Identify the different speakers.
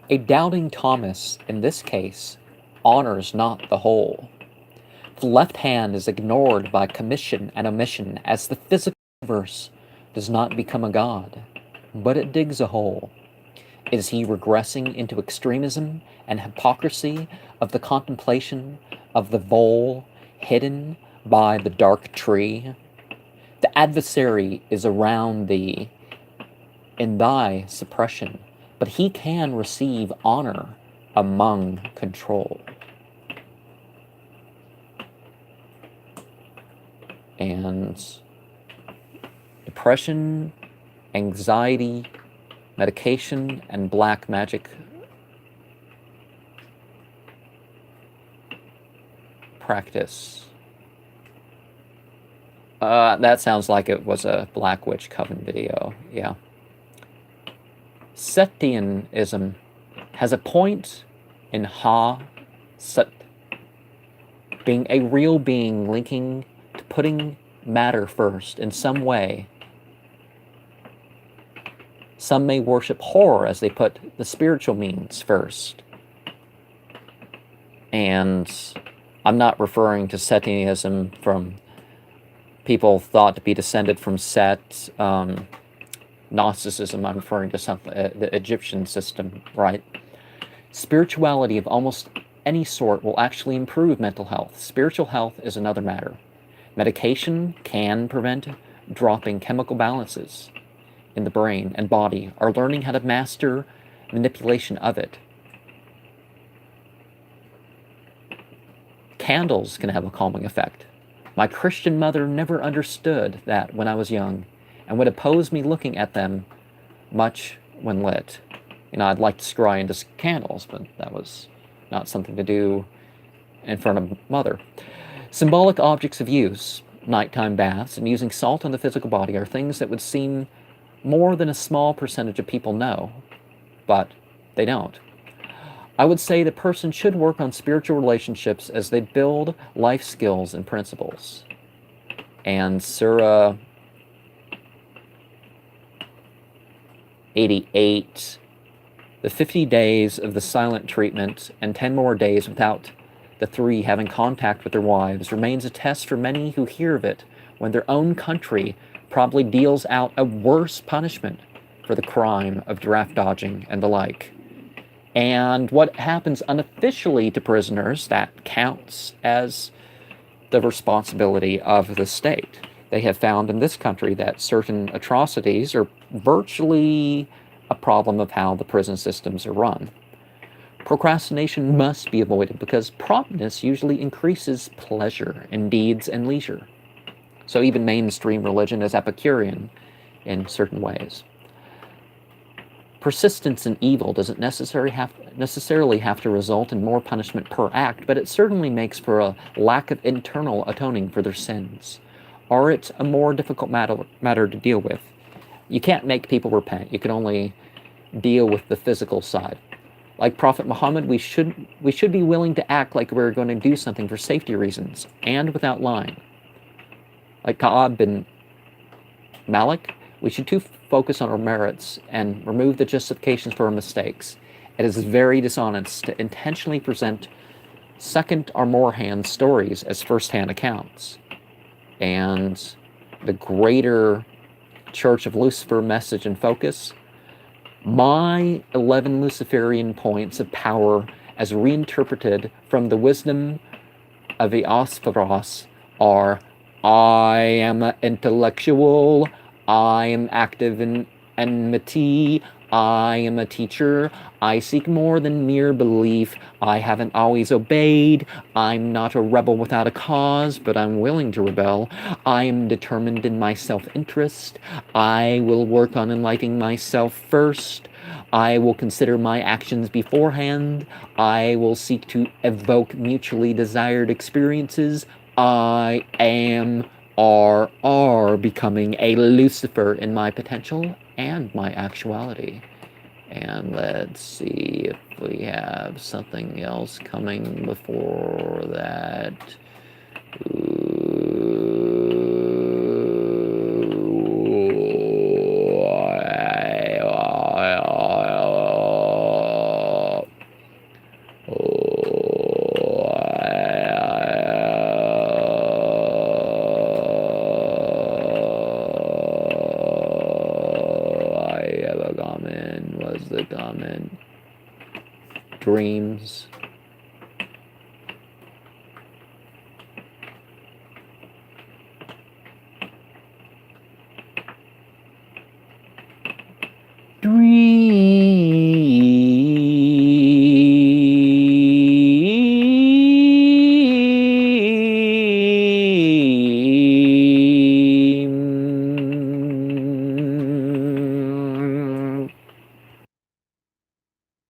Speaker 1: A doubting Thomas, in this case, honors not the whole. The left hand is ignored by commission and omission as the physical universe does not become a god, but it digs a hole. Is he regressing into extremism and hypocrisy of the contemplation of the vole hidden by the dark tree? The adversary is around thee in thy suppression, but he can receive honor among control. And depression, anxiety, medication, and black magic practice. That sounds like it was a Black Witch Coven video, yeah. Setianism has a point in Ha-Sat, being a real being linking to putting matter first in some way. Some may worship horror as they put the spiritual means first. And I'm not referring to Setianism from people thought to be descended from Set, Gnosticism. I'm referring to something, the Egyptian system, right? Spirituality of almost any sort will actually improve mental health. Spiritual health is another matter. Medication can prevent dropping chemical balances in the brain and body, or learning how to master manipulation of it. Candles can have a calming effect. My Christian mother never understood that when I was young, and would oppose me looking at them much when lit. I'd like to scry into candles, but that was not something to do in front of mother. Symbolic objects of use, nighttime baths, and using salt on the physical body are things that would seem more than a small percentage of people know, but they don't. I would say the person should work on spiritual relationships as they build life skills and principles. And Surah 88, the 50 days of the silent treatment and 10 more days without the three having contact with their wives remains a test for many who hear of it when their own country probably deals out a worse punishment for the crime of draft dodging and the like. And what happens unofficially to prisoners, that counts as the responsibility of the state. They have found in this country that certain atrocities are virtually a problem of how the prison systems are run. Procrastination must be avoided because promptness usually increases pleasure in deeds and leisure. So even mainstream religion is Epicurean in certain ways. Persistence in evil doesn't necessarily have to result in more punishment per act, but it certainly makes for a lack of internal atoning for their sins. Or it's a more difficult matter to deal with. You can't make people repent. You can only deal with the physical side. Like Prophet Muhammad, we should be willing to act like we're going to do something for safety reasons and without lying. Like Ka'ab bin Malik, we should too focus on our merits and remove the justifications for our mistakes. It is very dishonest to intentionally present second or more hand stories as first-hand accounts. And the greater Church of Lucifer message and focus, my 11 Luciferian points of power as reinterpreted from the wisdom of the Eosphros are: I am an intellectual, I am active in enmity, I am a teacher, I seek more than mere belief, I haven't always obeyed, I'm not a rebel without a cause, but I'm willing to rebel, I am determined in my self-interest, I will work on enlightening myself first, I will consider my actions beforehand, I will seek to evoke mutually desired experiences, I am or are becoming a Lucifer in my potential and my actuality. And let's see if we have something else coming before that. in dreams. Dreams.